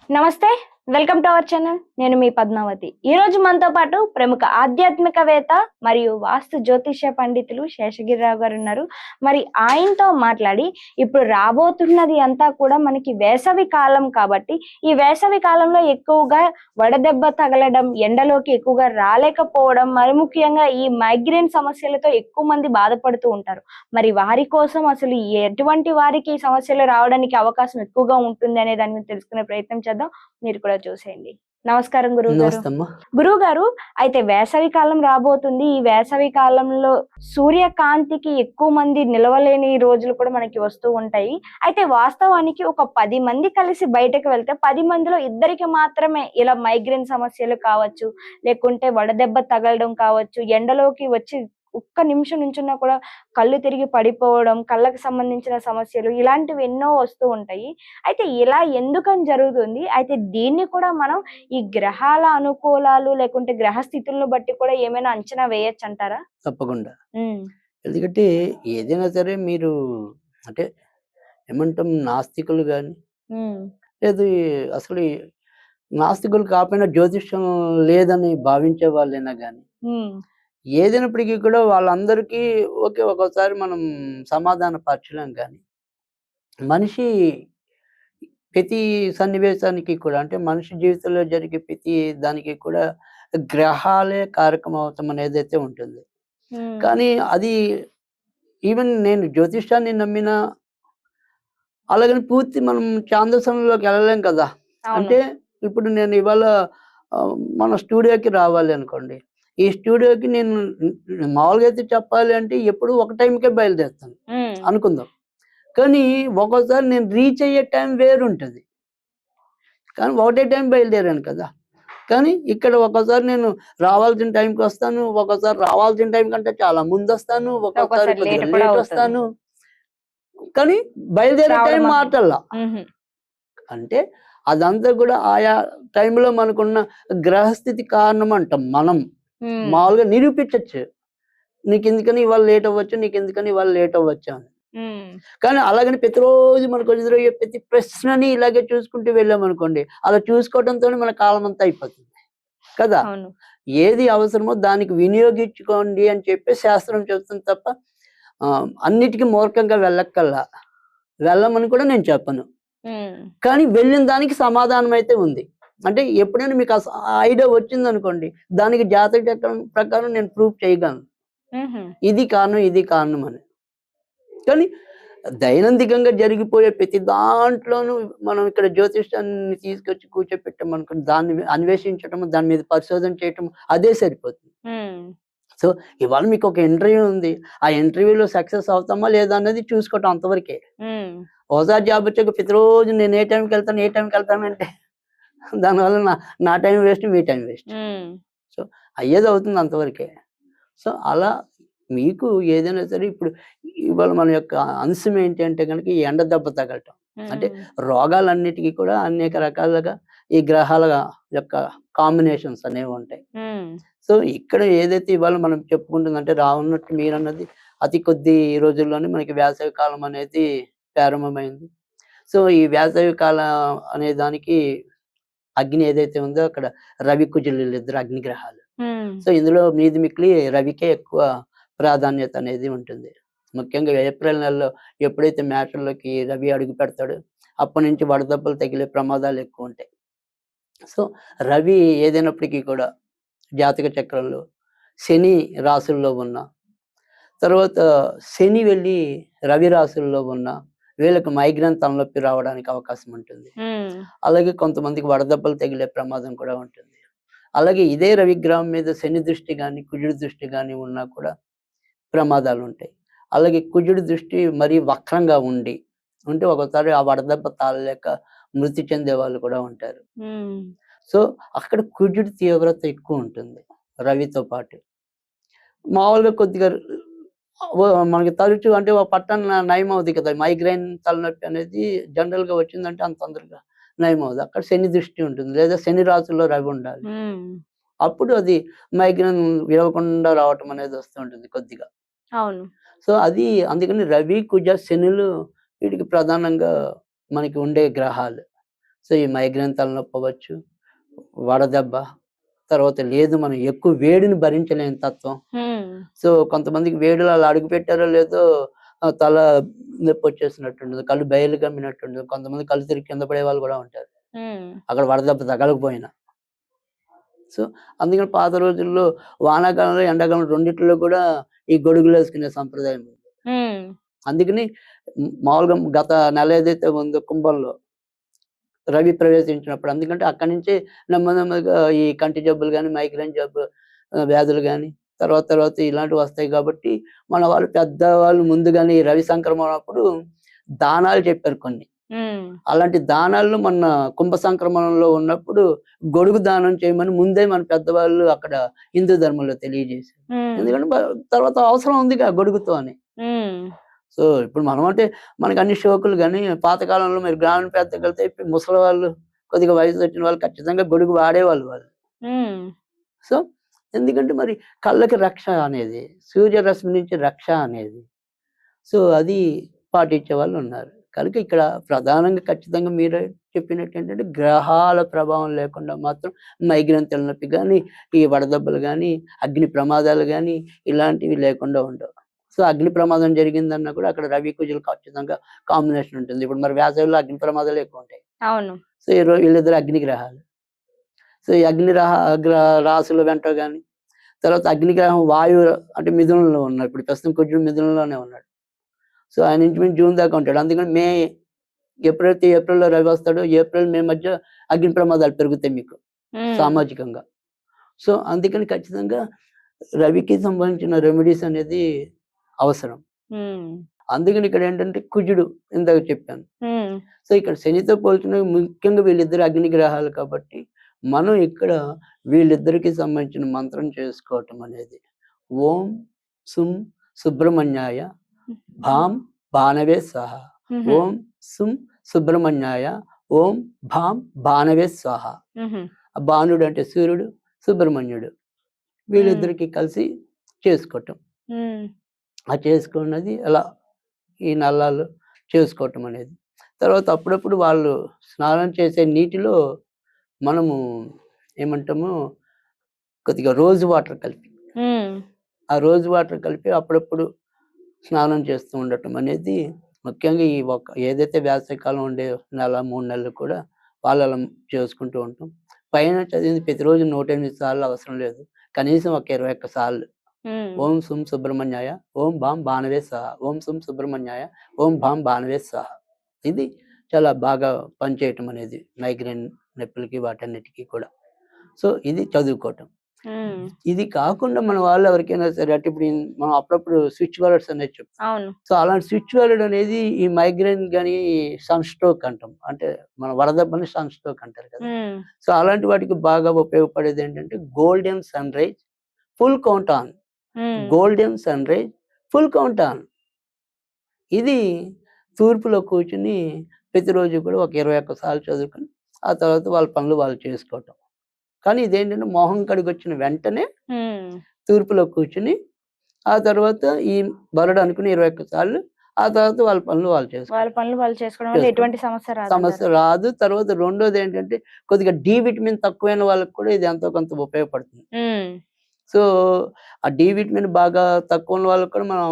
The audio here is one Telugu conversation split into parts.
నమస్తే. Welcome to our channel. నేను మీ పద్మావతి. ఈరోజు మనతో పాటు ప్రముఖ ఆధ్యాత్మికవేత్త మరియు వాస్తు జ్యోతిష్య పండితులు శేషగిరిరావు గారు ఉన్నారు. మరి ఆయనతో మాట్లాడి ఇప్పుడు రాబోతున్నది అంతా కూడా మనకి వేసవి కాలం కాబట్టి ఈ వేసవి కాలంలో ఎక్కువగా వడదెబ్బ తగలడం, ఎండలోకి ఎక్కువగా రాలేకపోవడం, మరి ముఖ్యంగా ఈ మైగ్రేన్ సమస్యలతో ఎక్కువ మంది బాధపడుతూ ఉంటారు. మరి వారి కోసం అసలు ఎటువంటి వారికి ఈ సమస్యలు రావడానికి అవకాశం ఎక్కువగా ఉంటుంది అనే దాని గురించి తెలుసుకునే ప్రయత్నం చేద్దాం. మీరు కూడా చూసేయండి. నమస్కారం గురువు గారు. నమస్తే అమ్మా. గురువు గారు, అయితే వేసవి కాలం రాబోతుంది. ఈ వేసవి కాలంలో సూర్యకాంతికి ఎక్కువ మంది నిలవలేని రోజులు కూడా మనకి వస్తూ ఉంటాయి. అయితే వాస్తవానికి ఒక 10 మంది కలిసి బయటకు వెళ్తే 10 మందిలో ఇద్దరికి మాత్రమే ఇలా మైగ్రేన్ సమస్యలు కావచ్చు, లేకుంటే వడదెబ్బ తగలడం కావచ్చు, ఎండలోకి వచ్చి ఒక్క నిమిషం నుంచున్నా కూడా కళ్ళు తిరిగి పడిపోవడం, కళ్ళకి సంబంధించిన సమస్యలు ఇలాంటివి ఎన్నో వస్తూ ఉంటాయి. అయితే ఇలా ఎందుకని జరుగుతుంది? అయితే దీన్ని కూడా మనం ఈ గ్రహాల అనుకూలాలు లేకుంటే గ్రహ స్థితులను బట్టి కూడా ఏమైనా అంచనా వేయొచ్చంటారా? తప్పకుండా. హ్మ్. ఎందుకంటే ఏదైనా సరే మీరు అంటే ఏమంటాం నాస్తికులు గాని, హ్మ్. లేదు అసలు ఈ నాస్తికులు కాకపోయినా జ్యోతిష్యం లేదని భావించే వాళ్ళైనా గాని, హ్మ్. ఏదైనప్పటికీ కూడా వాళ్ళందరికీ ఓకే. ఒక్కోసారి మనం సమాధాన పరచలేం గాని, మనిషి ప్రతి సన్నివేశానికి కూడా అంటే మనిషి జీవితంలో జరిగే ప్రతి దానికి కూడా గ్రహాలే కారకమవుతాం అనేదైతే ఉంటుంది. హ్మ్. కానీ అది ఈవెన్ నేను జ్యోతిష్యాన్ని నమ్మినా అలాగని పూర్తి మనం ఛాందసంలోకి వెళ్ళలేం కదా! అవును. అంటే ఇప్పుడు నేను ఇవాళ మన స్టూడియోకి రావాలి అనుకోండి. ఈ స్టూడియోకి నేను మామూలుగా అయితే చెప్పాలి అంటే ఎప్పుడు ఒక టైంకే బయలుదేరుతాను హ్మ్. అనుకుందాం. కానీ ఒక్కోసారి నేను రీచ్ అయ్యే టైం వేరుంటది. కానీ ఒకటే టైం బయలుదేరాను కదా! కానీ ఇక్కడ ఒక్కోసారి నేను రావాల్సిన టైంకి వస్తాను. ఒక్కోసారి రావాల్సిన టైం కంటే చాలా ముందొస్తాను. ఒక్కోసారి ఒక్కోసారి కొద్దిగా లేట్ కూడా లేట్ అవుతది. వస్తాను. కానీ బయలుదేరే టైం రావడం మాత్రం. మార్చల్లా. హుహు. అంటే అదంతా కూడా ఆయా టైంలో మనకున్న గ్రహస్థితి కారణం అంటాం మనం. హ్మ్. మామూలుగా నిరూపించొచ్చు. నీకెందుకని ఇవాళ లేట్ అవ్వచ్చు, నీకెందుకని ఇవాళ లేట్ అవ్వచ్చు అని. హ్మ్. కానీ అలాగని ప్రతిరోజు మనకు ఎదురయ్యే ప్రతి ప్రశ్నని ఇలాగే చూసుకుంటూ వెళ్ళామనుకోండి, అలా చూసుకోవడంతోనే మన కాలం అంతా అయిపోతుంది. కదా! అవును. ఏది అవసరమో దానికి వినియోగించుకోండి అని చెప్పి శాస్త్రం చెప్తుంది తప్ప అన్నిటికి మూర్ఖంగా వెళ్ళక్కల్లా. వెళ్ళమని కూడా నేను చెప్పను. హ్మ్. కానీ వెళ్ళిన దానికి సమాధానం అయితే ఉంది. అంటే ఎప్పుడైనా మీకు ఆ ఐడియా వచ్చిందనుకోండి, దానికి జాతక చక్రం ప్రకారం నేను ప్రూవ్ చేయగలను. హుహు. ఇది కారణం, ఇది కారణం అని. కానీ దైనందికంగా జరిగిపోయే ప్రతి దాంట్లోనూ మనం ఇక్కడ జ్యోతిష్యాన్ని తీసుకొచ్చి కూర్చోపెట్టామనుకోండి, దాన్ని అన్వేషించటం, దాని మీద పరిశోధన చేయటం అదే సరిపోతుంది. హ్మ్. సో, ఇవాళ మీకొక ఇంటర్వ్యూ ఉంది. ఆ ఇంటర్వ్యూలో సక్సెస్ అవుతామా లేదా అన్నది చూసుకోవటం అంతవరకే. హ్మ్. ఓసారి జాబ్ వచ్చాక ప్రతిరోజు నేను ఏ టైంకెళ్తాను, ఏ టైంకెళ్తానంటే దానివల్ల నా టైం వేస్ట్, మీ టైం వేస్ట్. హ్మ్. సో, అయ్యేదవుతుంది అంతవరకే. సో, అలా మీకు ఏదైనా సరే ఇప్పుడు ఇవాళ మన యొక్క అంశం ఏంటి అంటే గనక ఈ ఎండ దెబ్బ తగలటం. అంటే హ్మ్. రోగాలన్నిటికి కూడా అనేక రకాలుగా ఈ గ్రహాల యొక్క కాంబినేషన్స్ అనేవుంటాయి. హ్మ్. సో, ఇక్కడ ఏదైతే ఇవాళ మనం చెప్పుకుంటుందంటే రానున్నట్టు మీరన్నది అతి కొద్ది రోజుల్లోనే మనకి వేసవి కాలం అనేది ప్రారంభమైంది. సో, ఈ వేసవి కాలం అనే దానికి అగ్ని ఏదైతే ఉందో అక్కడ రవి, కుజులు వీళ్ళిద్దరు అగ్ని గ్రహాలు. హ్మ్. సో, ఇందులో మీది మిక్కిలి రవికే ఎక్కువ ప్రాధాన్యత అనేది ఉంటుంది. ముఖ్యంగా ఏప్రిల్ నెలలో ఎప్పుడైతే మ్యాటర్‌లోకి రవి అడుగు పెడతాడో అప్పటి నుంచి వడదెబ్బలు తగిలే ప్రమాదాలు ఎక్కువుంటాయి. సో, రవి ఏదైనప్పటికీ కూడా జాతక చక్రంలో శని రాశుల్లో ఉన్న, తర్వాత శని వెళ్ళి రవి రాశుల్లో ఉన్న వీళ్ళకి మైగ్రేన్ తలనొప్పి రావడానికి అవకాశం ఉంటుంది. హ్మ్. అలాగే కొంతమందికి వడదెబ్బలు తగిలే ప్రమాదం కూడా ఉంటుంది. అలాగే ఇదే రవిగ్రహం మీద శని దృష్టి గాని, కుజుడి దృష్టి గాని ఉన్నా కూడా ప్రమాదాలుంటాయి. అలాగే కుజుడి దృష్టి మరీ వక్రంగా ఉంటే ఒక్కోసారి ఆ వడదెబ్బ తాళలేక మృతి చెందే వాళ్ళు కూడా ఉంటారు. హ్మ్. సో, అక్కడ కుజుడి తీవ్రత ఎక్కువుంటుంది రవితో పాటు. మామూలుగా కొద్దిగా మనకి తరచు అంటే ఓ పట్టన నయమవుద్ది కదా! మైగ్రేన్ తలనొప్పి అనేది జనరల్‌గా వచ్చిందంటే అంత తొందరగా నయమవ్వదు. అక్కడ శని దృష్టి ఉంటుంది. లేదా శని రాశిలో రవి ఉండాలి. హ్మ్. అప్పుడు అది మైగ్రేన్ విడవకుండా రావటం అనేది వస్తూ ఉంటుంది కొద్దిగా. అవును. సో, అది అందుకని రవి, కుజ, శనులు వీటికి ప్రధానంగా మనకి ఉండే గ్రహాలు. సో ఈ మైగ్రేన్ తలనొప్పి అవ్వచ్చు, వడదెబ్బ, తర్వాత లేదు మనం ఎక్కువ వేడిని భరించలేని తత్వం. సో కొంతమందికి వేడిలో అలా అడుగు పెట్టారో లేదో తల నొప్పి వచ్చేసినట్టుండదు, కళ్ళు బయలు కమ్మినట్టుండదు, కొంతమంది కళ్ళు తిరిగి కింద పడే వాళ్ళు కూడా ఉంటారు అక్కడ వడదెబ్బ తగలకపోయినా. సో అందుకని పాత రోజుల్లో వానాకాలంలో ఎండాకాలం రెండిట్లో కూడా ఈ గొడుగులు వేసుకునే సంప్రదాయం ఉంది. అందుకని మామూలుగా గత నెల ఏదైతే ఉందో కుంభంలో రవి ప్రవేశించినప్పుడు, ఎందుకంటే అక్కడి నుంచి నెమ్మది నెమ్మదిగా ఈ కంటి జబ్బులు కానీ, మైగ్రేన్ జబ్బు వ్యాధులు కానీ తర్వాత తర్వాత ఇలాంటివి వస్తాయి. కాబట్టి మన వాళ్ళు పెద్దవాళ్ళు ముందుగానే ఈ రవి సంక్రమణ అప్పుడు దానాలు చెప్పారు కొన్ని. అలాంటి దానాల్లో మన కుంభ సంక్రమణంలో ఉన్నప్పుడు గొడుగు దానం చేయమని ముందే మన పెద్దవాళ్ళు అక్కడ హిందూ ధర్మంలో తెలియజేశారు. ఎందుకంటే తర్వాత అవసరం ఉందిగా గొడుగుతో అని. సో ఇప్పుడు మనం అంటే మనకు అన్ని షోకులు కానీ, పాతకాలంలో మీరు గ్రామీణ ప్రాంతానికి వెళ్తే ఇప్పుడు ముసలి వాళ్ళు, కొద్దిగా వయసు వచ్చిన వాళ్ళు ఖచ్చితంగా గొడుగు వాడేవాళ్ళు వాళ్ళు. సో ఎందుకంటే మరి కళ్ళకి రక్ష అనేది, సూర్యరశ్మి నుంచి రక్ష అనేది, సో అది పాటించే వాళ్ళు ఉన్నారు. కనుక ఇక్కడ ప్రధానంగా ఖచ్చితంగా మీరు చెప్పినట్టు ఏంటంటే గ్రహాల ప్రభావం లేకుండా మాత్రం మైగ్రేన్ తలనొప్పి కానీ, ఈ వడదెబ్బలు కానీ, అగ్ని ప్రమాదాలు కానీ ఇలాంటివి లేకుండా ఉండవు. సో అగ్ని ప్రమాదం జరిగిందన్నా కూడా అక్కడ రవి కుజులు ఖచ్చితంగా కాంబినేషన్ ఉంటుంది. ఇప్పుడు మరి వేసవిలో అగ్ని ప్రమాదాలు ఎక్కువ ఉంటాయి. అవును. సో వీళ్ళిద్దరు అగ్ని గ్రహాలు. సో ఈ అగ్ని రాశుల వెంట కానీ, తర్వాత అగ్నిగ్రహం వాయువు అంటే మిథునంలో ఉన్నాడు. ఇప్పుడు ప్రస్తుతం కుజుడు మిథునంలోనే ఉన్నాడు. సో ఆయన ఇంచుమించు జూన్ దాకా ఉంటాడు. అందుకని ఏప్రిల్లో రవి వస్తాడు, ఏప్రిల్ మే మధ్య అగ్ని ప్రమాదాలు పెరుగుతాయి మీకు సామాజికంగా. సో అందుకని ఖచ్చితంగా రవికి సంబంధించిన రెమెడీస్ అనేది అవసరం. అందుకని ఇక్కడ ఏంటంటే కుజుడు ఇందాక చెప్పాను. సో ఇక్కడ శనితో పోల్చిన ముఖ్యంగా వీళ్ళిద్దరు అగ్ని గ్రహాలు కాబట్టి మనం ఇక్కడ వీళ్ళిద్దరికి సంబంధించిన మంత్రం చేసుకోవటం అనేది ఓం సుం సుబ్రహ్మణ్యాయ భాం భానవే స్వాహ, ఓం సుం సుబ్రహ్మణ్యాయ ఓం భాం భానవే స్వాహ. భానుడు అంటే సూర్యుడు, సుబ్రహ్మణ్యుడు వీళ్ళిద్దరికి కలిసి చేసుకోవటం. ఆ చేసుకున్నది అలా ఈ నల్లాలు చేసుకోవటం అనేది. తర్వాత అప్పుడప్పుడు వాళ్ళు స్నానం చేసే నీటిలో మనము ఏమంటాము కొద్దిగా రోజ్ వాటర్ కలిపి, ఆ రోజ్ వాటర్ కలిపి అప్పుడప్పుడు స్నానం చేస్తూ ఉండటం అనేది ముఖ్యంగా ఈ ఏదైతే వేసవికాలం ఉండే నెల 3 నెలలు కూడా వాళ్ళు అలా చేసుకుంటూ ఉంటాం. పైన చదివింది ప్రతిరోజు 108 సార్లు అవసరం లేదు, కనీసం ఒక 21 సార్లు ఓం సుం సుబ్రహ్మణ్యాయ ఓం భాం భానవే స్వాహ, ఓం సుం సుబ్రహ్మణ్యాయ ఓం భాం భానవే స్వాహ. ఇది చాలా బాగా పనిచేయటం అనేది మైగ్రేన్ నొప్పులకి వాటన్నిటికీ కూడా. సో ఇది చదువుకోవటం. ఇది కాకుండా మన వాళ్ళు ఎవరికైనా సరే అంటే ఇప్పుడు మనం అప్పుడప్పుడు స్విచ్ వర్డ్స్ అనేది చెప్తాం. సో అలాంటి స్విచ్ వర్డ్ అనేది ఈ మైగ్రేన్ కానీ సన్ స్ట్రోక్ అంటాం, అంటే మన వడదెబ్బని సన్ స్ట్రోక్ అంటారు కదా. సో అలాంటి వాటికి బాగా ఉపయోగపడేది ఏంటంటే golden sun rise full count on, golden sun rise full count on. ఇది తూర్పులో కూర్చుని ప్రతిరోజు కూడా ఒక 21 సార్లు చదువుకొని ఆ తర్వాత వాళ్ళ పనులు వాళ్ళు చేసుకోవటం. కానీ ఇదేంటంటే మొహం కడిగి వచ్చిన వెంటనే తూర్పులో కూర్చుని ఆ తర్వాత ఈ బరుడు అనుకుని 21 సార్లు ఆ తర్వాత వాళ్ళ పనులు వాళ్ళు చేసుకోవడం వల్ల ఎటువంటి సమస్య రాదు. తర్వాత రెండోది ఏంటంటే కొద్దిగా డి విటమిన్ తక్కువైన వాళ్ళకి కూడా ఇది ఎంతో కొంత ఉపయోగపడుతుంది. సో ఆ డి విటమిన్ బాగా తక్కువ ఉన్న వాళ్ళకి కూడా మనం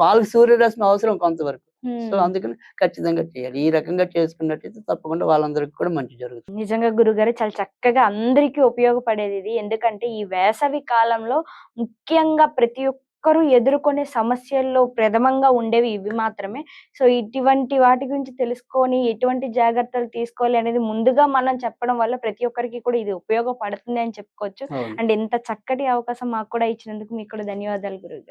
వాళ్ళకి సూర్యరశ్మి అవసరం కొంతవరకు. సో అందుకని ఖచ్చితంగా చేయాలి. ఈ రకంగా చేసుకున్నట్టయితే తప్పకుండా వాళ్ళందరికీ కూడా మంచి జరుగుతుంది. నిజంగా గురుగారు చాలా చక్కగా అందరికీ ఉపయోగపడేది ఇది. ఎందుకంటే ఈ వేసవి కాలంలో ముఖ్యంగా ప్రతి ఒక్కరూ ఎదుర్కొనే సమస్యల్లో ప్రథమంగా ఉండేవి ఇవి మాత్రమే. సో ఇటువంటి వాటి గురించి తెలుసుకొని ఎటువంటి జాగ్రత్తలు తీసుకోవాలి అనేది ముందుగా మనం చెప్పడం వల్ల ప్రతి ఒక్కరికి కూడా ఇది ఉపయోగపడుతుంది అని చెప్పుకోవచ్చు. అండ్ ఇంత చక్కటి అవకాశం మాకు కూడా ఇచ్చినందుకు మీకు కూడా ధన్యవాదాలు గురుగారు.